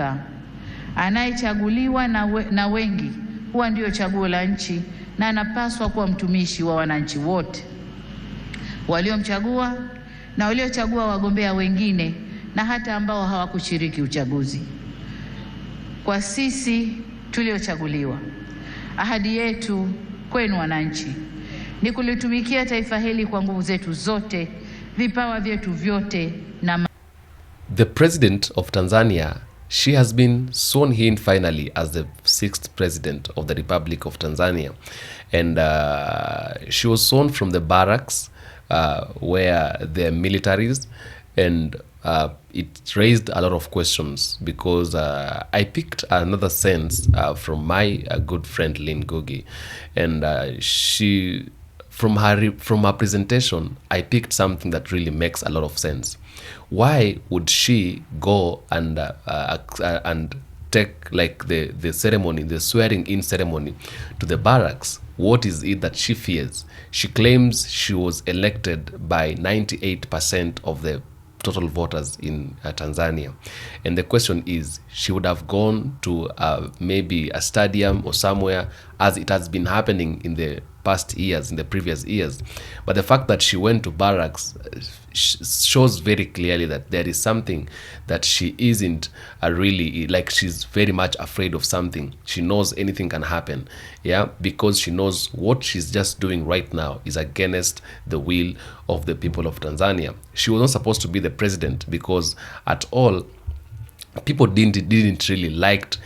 Afrika, anayechaguliwa na wengi huwa ndio chaguo la nchi, na anapaswa kuwa mtumishi wa wananchi wote waliomchagua na waliochagua wagombea wengine na hata ambao hawakushiriki uchaguzi. Kwa sisi tuliochaguliwa, ahadi yetu kwenu wananchi ni kulitumikia taifa hili kwa nguvu zetu zote, vipawa vyetu vyote na The President of Tanzania, she has been sworn in finally as the 6th President of the Republic of Tanzania. And she was sworn from the barracks where the militaries, and it raised a lot of questions because I picked another sense from my good friend Lynn Ngugi, and she, from her presentation, I picked something that really makes a lot of sense. Why would she go and take like the ceremony, the swearing in ceremony, to the barracks? What is it that she fears? She claims she was elected by 98% of the total voters in Tanzania. And the question is, she would have gone to maybe a stadium or somewhere, as it has been happening in the past years, in the previous years. But the fact that she went to barracks shows very clearly that there is something that she isn't really, like, she's very much afraid of something. She knows anything can happen, yeah, because she knows what she's just doing right now is against the will of the people of Tanzania. She was not supposed to be the president because at all people didn't really liked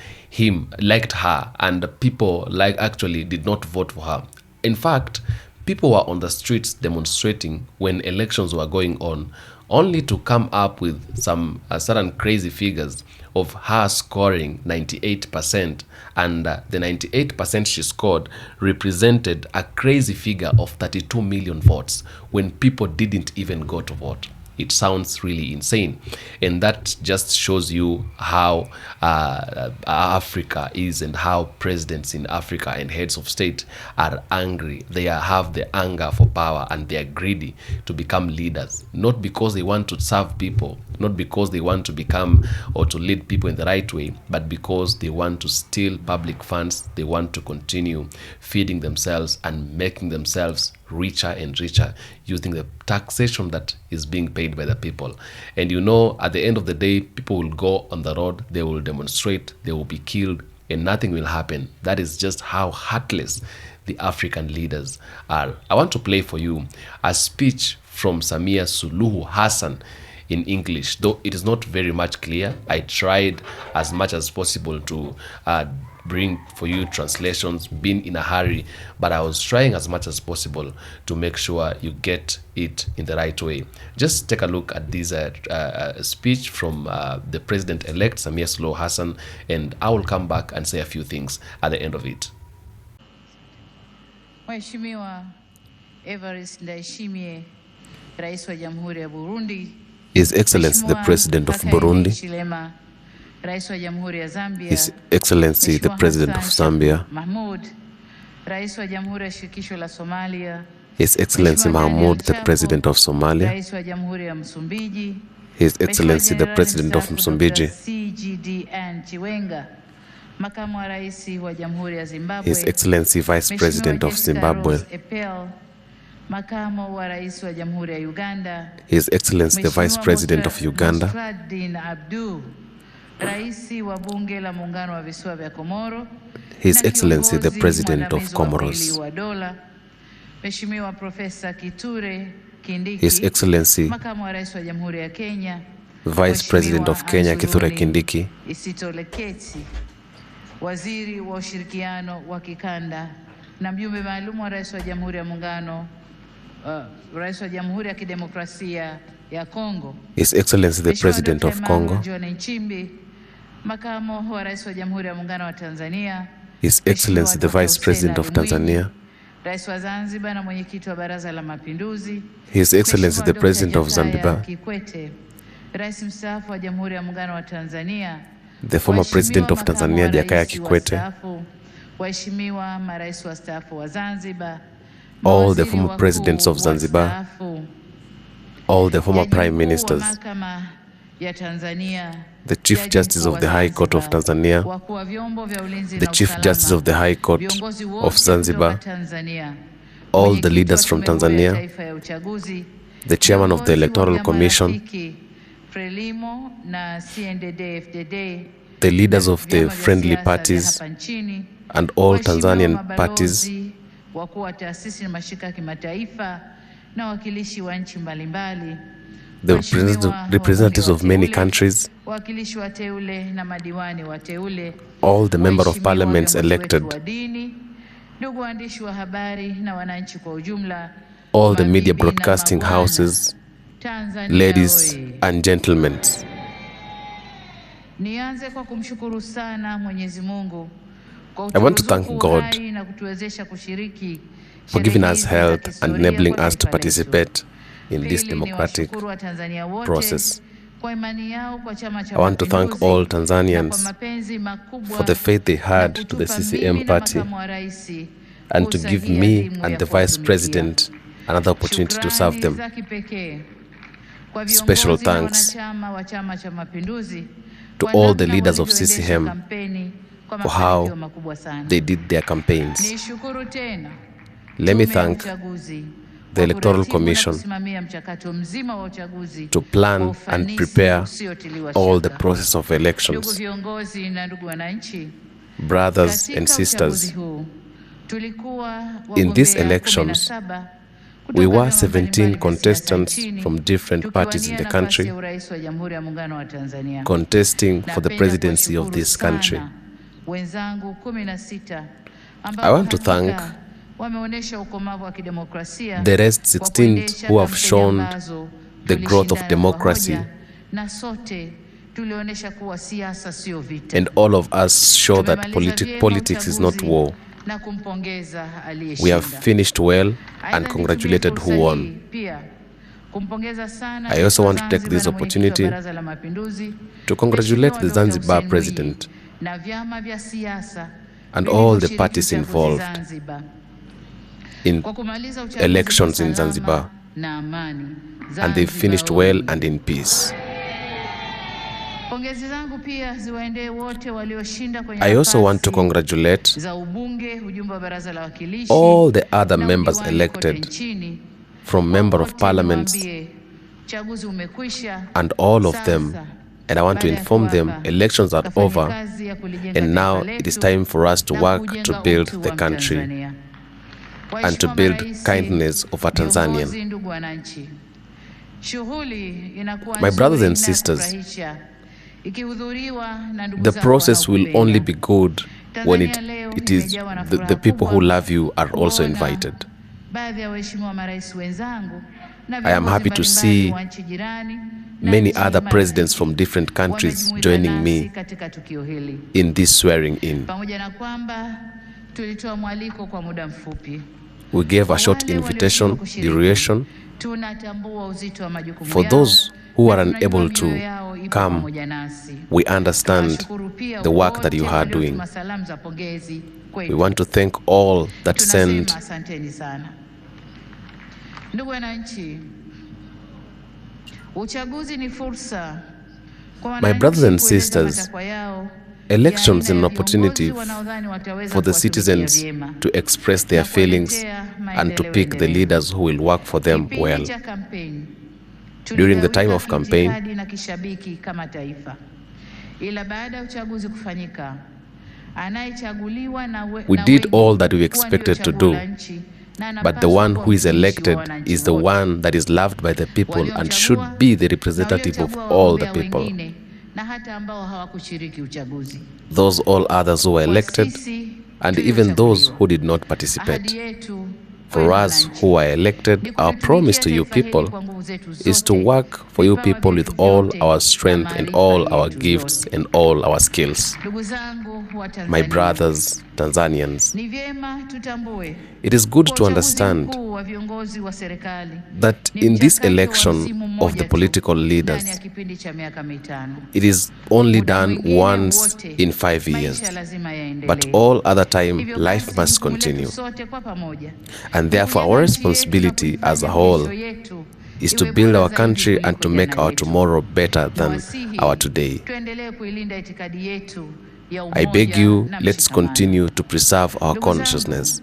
her, and people actually did not vote for her. In fact, people were on the streets demonstrating when elections were going on, only to come up with some certain crazy figures of her scoring 98%, and the 98% she scored represented a crazy figure of 32 million votes when people didn't even go to vote. It sounds really insane, and that just shows you how Africa is, and how presidents in Africa and heads of state are angry. They have the anger for power, and they are greedy to become leaders, not because they want to serve people, not because they want to become or to lead people in the right way, but because they want to steal public funds. They want to continue feeding themselves and making themselves richer and richer using the taxation that is being paid by the people. And you know, at the end of the day, people will go on the road, they will demonstrate, they will be killed, and nothing will happen. That is just how heartless the African leaders are. I want to play for you a speech from Samia Suluhu Hassan in English, though it is not very much clear. I tried as much as possible to bring for you translations, being in a hurry, but I was trying as much as possible to make sure you get it in the right way. Just take a look at this speech from the president-elect, Samia Suluhu Hassan, and I will come back and say a few things at the end of it. Mheshimiwa Evariste Ndayishimiye, Rais wa Jamhuri ya Burundi, His Excellency the President of Burundi, His Excellency the President of Zambia, His Excellency Mahmoud the President of Somalia, His Excellency the President of Msumbiji, His Excellency Vice President of Zimbabwe, Makamu wa Rais wa Jamhuri ya Uganda, His Excellency the Vice President of Uganda, Rais wa Bunge la Muungano wa Visiwa vya Komoro, His Excellency the President of Comoros, Mheshimiwa Profesa Kithure Kindiki, His Excellency Makamu wa Rais wa Jamhuri ya Kenya, Vice President of Kenya Kithure Kindiki, Isitoleketi, Waziri wa Ushirikiano wa Kikanda na mjumbe maalum wa Rais wa Jamhuri ya Muungano, Rais wa Jamhuri ya Kidemokrasia ya Kongo, His Excellency the President of Congo, Makamu wa Rais wa Jamhuri ya Muungano wa Tanzania, His Excellency the Vice President of Tanzania, Rais wa Zanzibar na mwenyekiti wa Baraza la Mapinduzi, His Excellency the President of Zanzibar, Kikwete, Rais mstaafu wa Jamhuri ya Muungano wa Tanzania, the former President of Tanzania Jakaya Kikwete, waheshimiwa marais wastaafu wa Zanzibar, all the former presidents of Zanzibar, all the former prime ministers, ya Tanzania, the Chief Justice of the High Court of Tanzania, the Chief Justice of the High Court of Zanzibar, all the leaders from Tanzania, the Chairman of the Electoral Commission, the leaders of the friendly parties and all Tanzanian parties, wakuu wa taasisi na mashirika ya kimataifa na wakilishi wa nchi mbalimbali, the representatives of many countries, wakilishi wateule na madiwani wateule, all the member of parliaments elected, ndugu waandishi wa habari na wananchi kwa ujumla, all the media broadcasting houses, ladies and gentlemen. Nianze kwa kumshukuru sana Mwenyezi Mungu. I want to thank God for giving us health and enabling us to participate in this democratic process. I want to thank all Tanzanians for the faith they had to the CCM party and to give me and the Vice President another opportunity to serve them. Special thanks to all the leaders of CCM for how they did their campaigns. Let me thank the Electoral Commission to plan and prepare all the process of elections. Brothers and sisters, in these elections, we were 17 contestants from different parties in the country contesting for the presidency of this country. I want to thank the rest 16 who have shown the growth of democracy, and all of us show that politics is not war. We have finished well and congratulated who won. I also want to take this opportunity to congratulate the Zanzibar President and all the parties involved in elections in Zanzibar, and they finished well and in peace. I also want to congratulate all the other members elected from Member of Parliaments and all of them, and I want to inform them elections are over and now it is time for us to work to build the country and to build kindness of a Tanzanian. My brothers and sisters, the process will only be good when it is the people who love you are also invited. I am happy to see many other presidents from different countries joining me in this swearing in. We gave a short invitation duration. For those who are unable to come, we understand the work that you are doing. We want to thank all that sent. My brothers and sisters, elections is an opportunity for the citizens to express their feelings and to pick the leaders who will work for them well. During the time of campaign, we did all that we expected to do, but the one who is elected is the one that is loved by the people and should be the representative of all the people. Those all others who were elected, and even those who did not participate. For us who are elected, our promise to you people is to work for you people with all our strength and all our gifts and all our skills. My brothers, Tanzanians, it is good to understand that in this election of the political leaders, it is only done once in 5 years, but all other time life must continue. And therefore our responsibility as a whole is to build our country and to make our tomorrow better than our today. I beg you, let's continue to preserve our consciousness.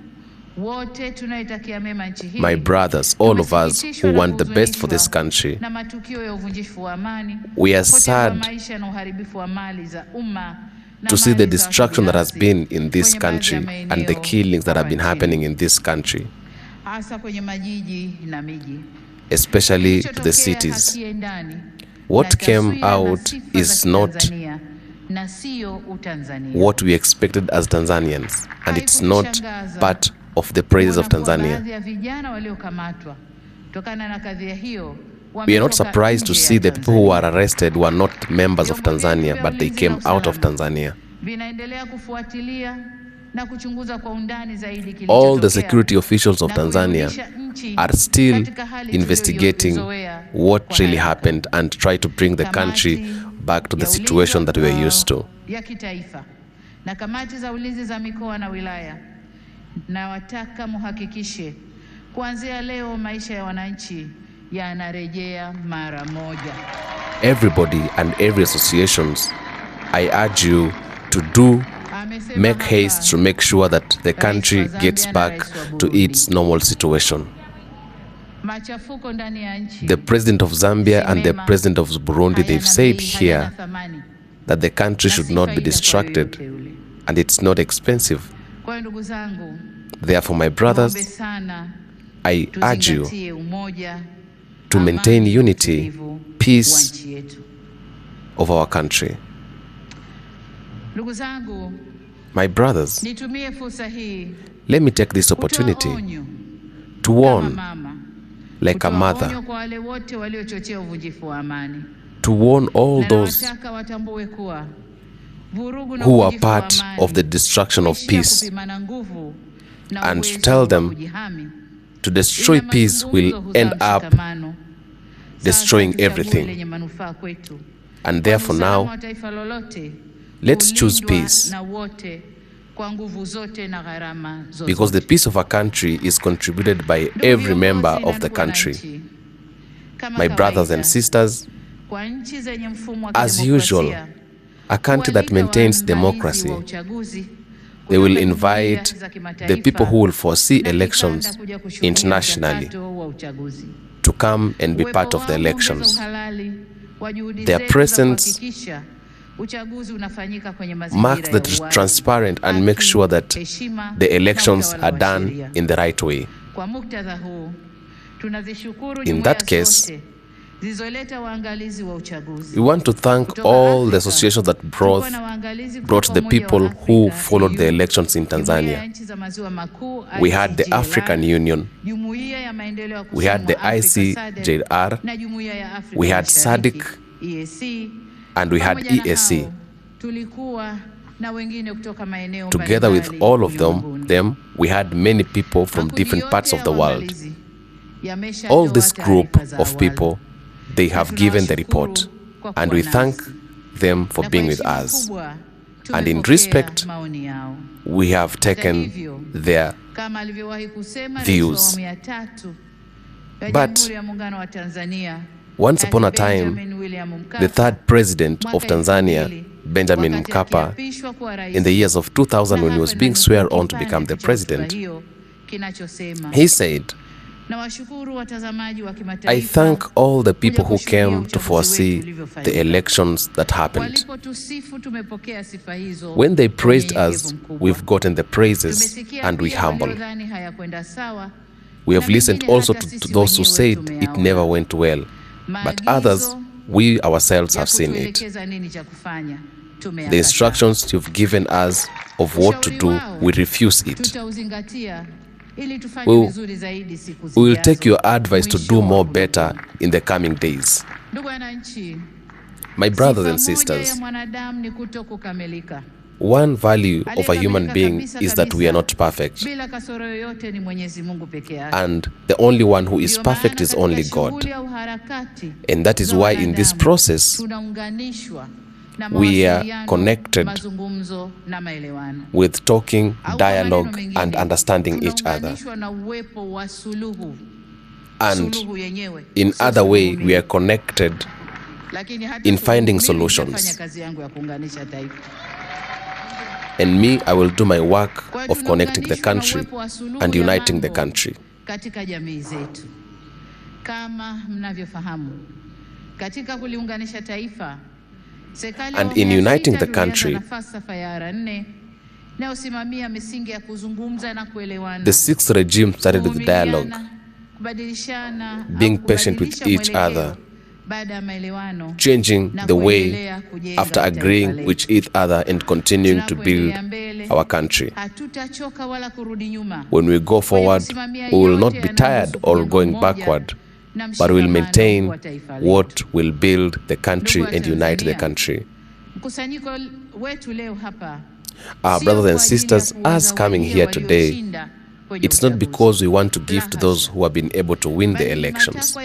My brothers, all of us who want the best for this country, we are sad to see the destruction that has been in this country and the killings that have been happening in this country, especially to the cities. What came out is not what we expected as Tanzanians, and it's not part of the praises of Tanzania. We are not surprised to see the people who are arrested were not members of Tanzania, but they came out of Tanzania. All the security officials of Tanzania are still investigating what really happened and try to bring the country back to the situation that we were used to. Nawataka muhakikishe kuanzia leo maisha ya wananchi yanarejea mara moja. Everybody and every associations, I urge you to make haste to make sure that the country gets back to its normal situation. The president of Zambia and the president of Burundi, they've said here that the country should not be distracted and it's not expensive. Therefore, my brothers, I urge you to maintain unity, peace of our country. My brothers, let me take this opportunity to warn, like a mother, to warn all those who are part of the destruction of peace, and to tell them to destroy peace will end up destroying everything. And therefore now, let's choose peace, because the peace of our country is contributed by every member of the country. My brothers and sisters, as usual, a country that maintains democracy, they will invite the people who will foresee elections internationally to come and be part of the elections. Their presence marks the transparent and make sure that the elections are done in the right way. In that case, we want to thank all the associations that brought the people who followed the elections in Tanzania. We had the African Union, we had the ICJR, we had SADC, and we had EAC. Together with all of them, we had many people from different parts of the world. All this group of people, they have given the report, and we thank them for being with us. And in respect, we have taken their views. But once upon a time, the third president of Tanzania, Benjamin Mkapa, in the years of 2000, when he was being sworn on to become the president, he said, I thank all the people who came to foresee the elections that happened. When they praised us, we've gotten the praises and we humble. We have listened also to those who said it never went well, but others, we ourselves have seen it. The instructions you've given us of what to do, we refuse it. We will take your advice to do more better in the coming days. My brothers and sisters, one value of a human being is that we are not perfect. And the only one who is perfect is only God. And that is why in this process, we are connected with talking, dialogue, and understanding each other. and in other way we are connected in finding solutions. And me, I will do my work of connecting the country and uniting the country. Katika jamii zetu. Kama mnavyofahamu, katika kuliunganisha taifa, and in uniting the country, the sixth regime started with dialogue, being patient with each other, changing the way after agreeing with each other and continuing to build our country. When we go forward, we will not be tired or going backward, but we will maintain what will build the country and unite the country. Our brothers and sisters, us coming here today, it's not because we want to give to those who have been able to win the elections,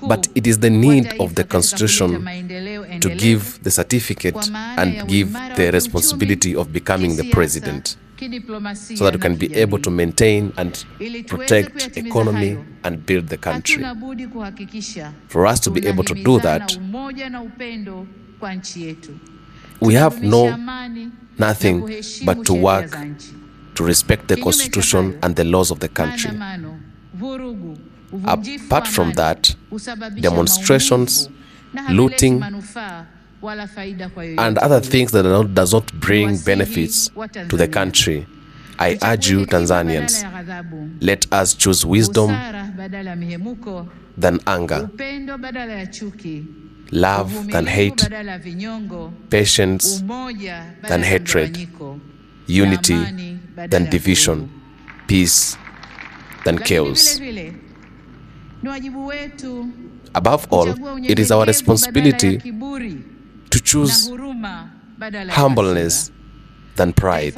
but it is the need of the Constitution to give the certificate and give the responsibility of becoming the president, so that we can be able to maintain and protect economy and build the country. For us to be able to do that, we have nothing but to work to respect the Constitution and the laws of the country. Apart from that, demonstrations, looting, and other things that does not bring benefits to the country, I urge you, Tanzanians, let us choose wisdom than anger, love than hate, patience than hatred, unity than division, peace than chaos. Above all, it is our responsibility to choose humbleness than pride.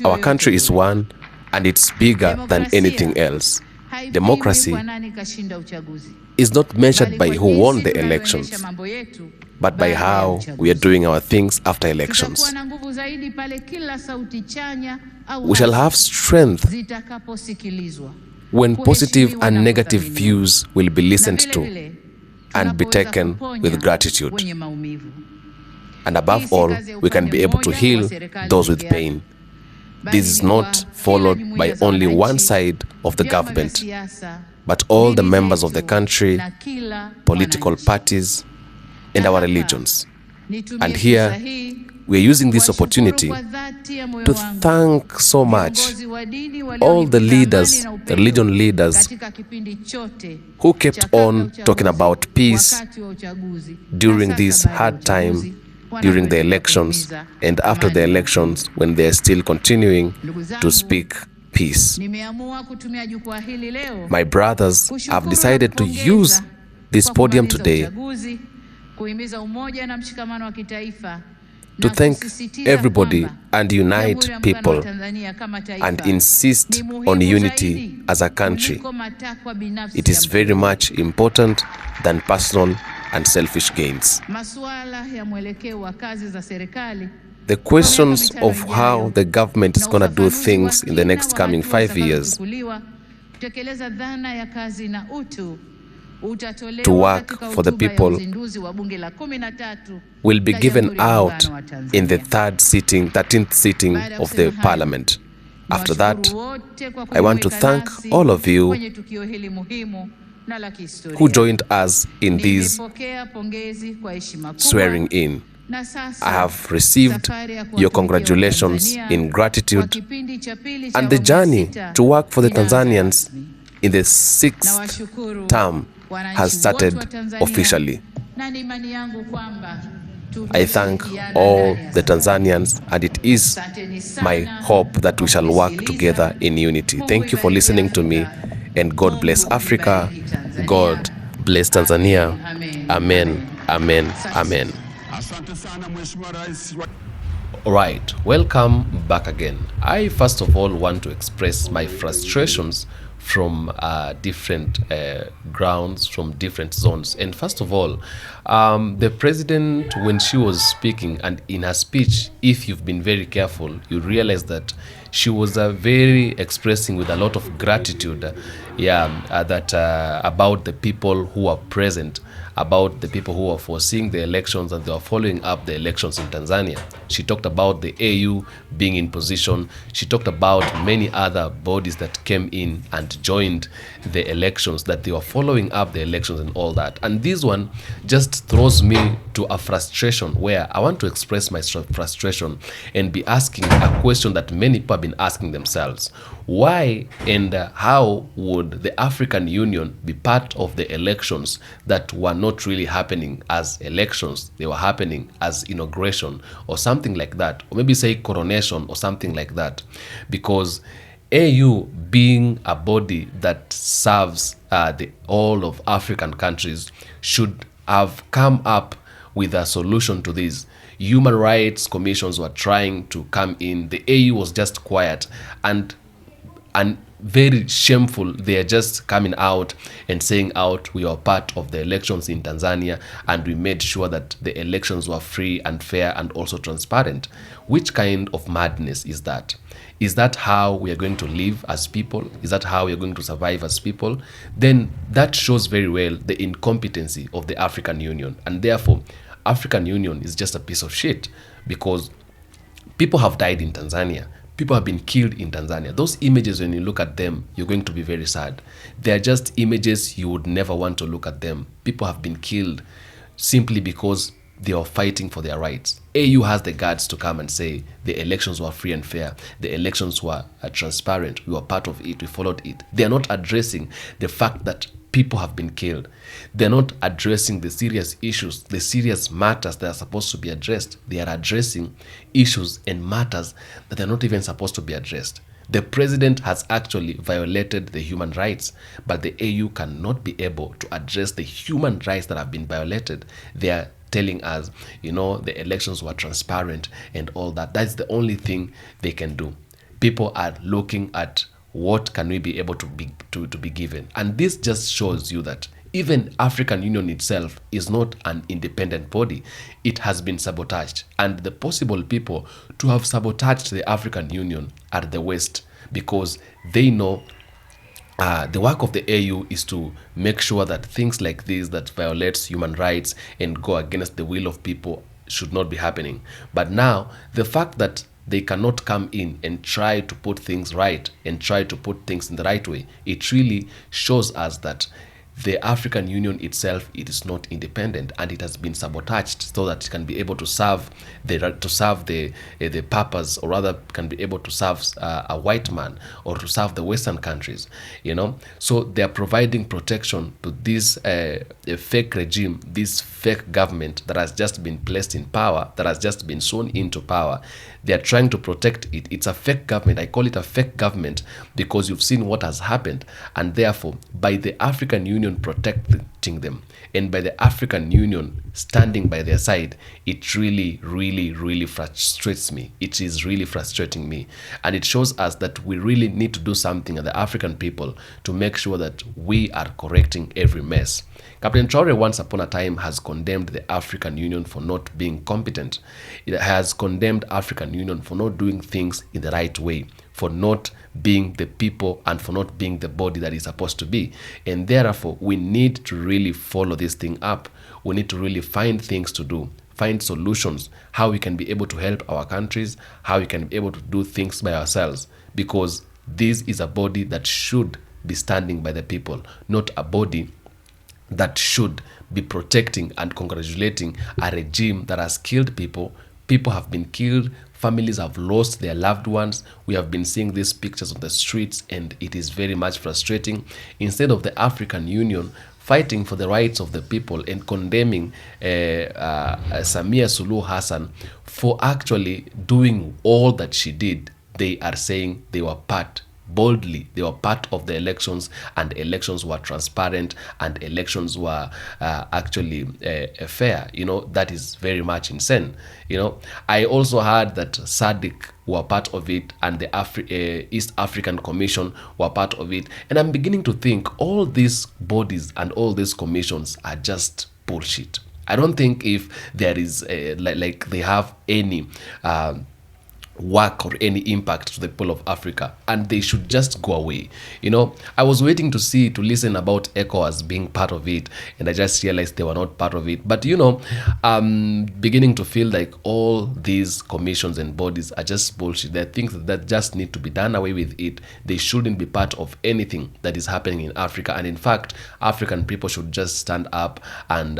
Our country is one, and it's bigger than anything else. Democracy is not measured by who won the elections, but by how we are doing our things after elections. We shall have strength when positive and negative views will be listened to and be taken with gratitude. And above all, we can be able to heal those with pain. This is not followed by only one side of the government, but all the members of the country, political parties, and our religions. And here, we are using this opportunity to thank so much all the leaders, the religion leaders, who kept on talking about peace during this hard time, during the elections, and after the elections, when they are still continuing to speak peace. My brothers have decided to use this podium today to thank everybody and unite people and insist on unity as a country. It is very much important than personal and selfish gains. The questions of how the government is going to do things in the next coming 5 years to work for the people will be given out in the 13th sitting of the Parliament. After that, I want to thank all of you who joined us in this swearing in. I have received your congratulations in gratitude, and the journey to work for the Tanzanians in the 6th term has started officially. I thank all the Tanzanians, and it is my hope that we shall work together in unity. Thank you for listening to me, and God bless Africa. God bless Tanzania. Amen, amen, amen. Alright, welcome back again. I first of all want to express my frustrations from different grounds, from different zones. And first of all, the president, when she was speaking, and in her speech, if you've been very careful, you realize that she was very expressing with a lot of gratitude, that about the people who are present, about the people who are foreseeing the elections and they are following up the elections in Tanzania. She talked about the AU being in position. She talked about many other bodies that came in and joined the elections, that they were following up the elections and all that. And this one just throws me to a frustration where I want to express my frustration and be asking a question that many people have been asking themselves. Why and how would the African Union be part of the elections that were not really happening as elections? They were happening as inauguration or something like that, or maybe say coronation or something like that. Because AU, being a body that serves all of African countries, should have come up with a solution to this. Human rights commissions were trying to come in. The AU was just quiet and very shameful. They are just coming out and saying out, we are part of the elections in Tanzania and we made sure that the elections were free and fair and also transparent. Which kind of madness is that? Is that how we are going to live as people? Is that how we are going to survive as people? Then that shows very well the incompetency of the African Union. And therefore, African Union is just a piece of shit, because people have died in Tanzania. People have been killed in Tanzania. Those images, when you look at them, you're going to be very sad. They're just images you would never want to look at them. People have been killed simply because they are fighting for their rights. AU has the guts to come and say the elections were free and fair. The elections were transparent. We were part of it. We followed it. They are not addressing the fact that people have been killed. They're not addressing the serious issues, the serious matters that are supposed to be addressed. They are addressing issues and matters that are not even supposed to be addressed. The president has actually violated the human rights, but the AU cannot be able to address the human rights that have been violated. They are telling us, the elections were transparent and all that. That's the only thing they can do. People are looking at what can we be able to be given. And this just shows you that even African Union itself is not an independent body. It has been sabotaged. And the possible people to have sabotaged the African Union are the West, because they know the work of the AU is to make sure that things like this that violates human rights and go against the will of people should not be happening. But now, the fact that they cannot come in and try to put things right and try to put things in the right way, it really shows us that the African Union itself, it is not independent, and it has been sabotaged so that it can be able to serve the purpose, or rather can be able to serve a white man or to serve the Western countries. So they are providing protection to this fake regime, this fake government that has just been placed in power, that has just been sworn into power. They are trying to protect it. It's a fake government. I call it a fake government because you've seen what has happened, and therefore, by the African Union protecting them and by the African Union standing by their side, it really, really, really frustrates me. It is really frustrating me, and it shows us that we really need to do something as the African people to make sure that we are correcting every mess. Captain Traore, once upon a time, has condemned the African Union for not being competent. It has condemned African Union for not doing things in the right way, for not being the people and for not being the body that is supposed to be. And therefore, we need to really follow this thing up. We need to really find things to do, find solutions, how we can be able to help our countries, how we can be able to do things by ourselves, because this is a body that should be standing by the people, not a body that should be protecting and congratulating a regime that has killed people. People have been killed. Families have lost their loved ones. We have been seeing these pictures on the streets, and it is very much frustrating. Instead of the African Union fighting for the rights of the people and condemning Samia Suluhu Hassan for actually doing all that she did, they are saying they were part boldly. They were part of the elections, and elections were transparent, and elections were actually fair. That is very much insane. I also heard that SADC were part of it, and the East African Commission were part of it. And I'm beginning to think all these bodies and all these commissions are just bullshit. I don't think if there is like they have any work or any impact to the people of Africa, and they should just go away. I was waiting to listen about ECOWAS being part of it, and I just realized they were not part of it. But I'm beginning to feel like all these commissions and bodies are just bullshit. There are things that just need to be done away with it. They shouldn't be part of anything that is happening in Africa. And in fact, African people should just stand up and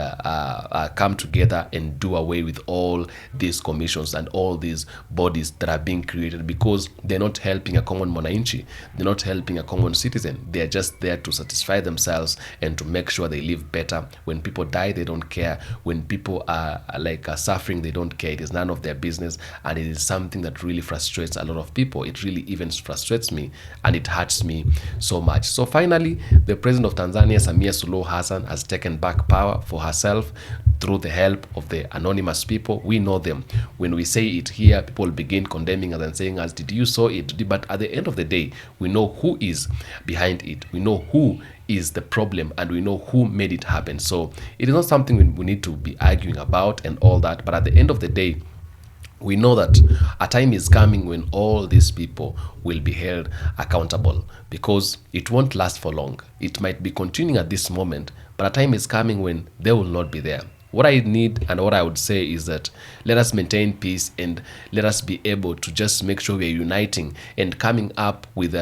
come together and do away with all these commissions and all these bodies that are being created, because they're not helping a common mwananchi. They're not helping a common citizen. They're just there to satisfy themselves and to make sure they live better. When people die, they don't care. When people are suffering, they don't care. It is none of their business, and it is something that really frustrates a lot of people. It really even frustrates me, and it hurts me so much. So finally, the president of Tanzania, Samia Suluhu Hassan, has taken back power for herself through the help of the anonymous people. We know them. When we say it here, people begin condemning us and saying us, did you saw it? But at the end of the day, we know who is behind it. We know who is the problem, and we know who made it happen. So it is not something we need to be arguing about and all that. But at the end of the day, we know that a time is coming when all these people will be held accountable, because it won't last for long. It might be continuing at this moment, but a time is coming when they will not be there. What I need and what I would say is that let us maintain peace, and let us be able to just make sure we are uniting and coming up with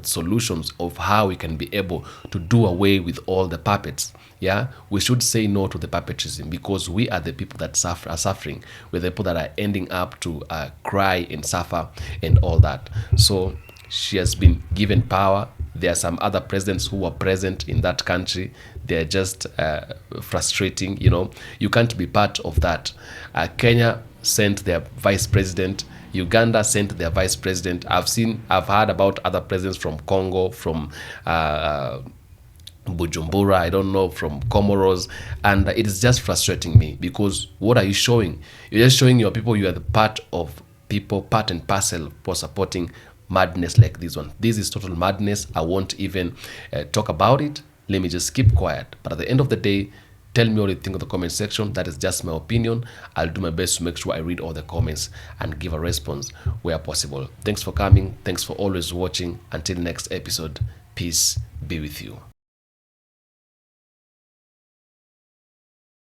solutions of how we can be able to do away with all the puppets. Yeah, we should say no to the puppetism, because we are the people that are suffering. We're the people that are ending up to cry and suffer and all that. So she has been given power. There are some other presidents who were present in that country. They're just frustrating. You can't be part of that. Kenya sent their vice president. Uganda sent their vice president. I've heard about other presidents from Congo, from Bujumbura, I don't know, from Comoros, and it is just frustrating me, because what are you showing? You're just showing your people you are the part of people, part and parcel for supporting madness like this one. This is total madness. I won't even talk about it. Let me just keep quiet. But at the end of the day, tell me what you think in the comment section. That is just my opinion. I'll do my best to make sure I read all the comments and give a response where possible. Thanks for coming. Thanks for always watching. Until next episode, peace be with you.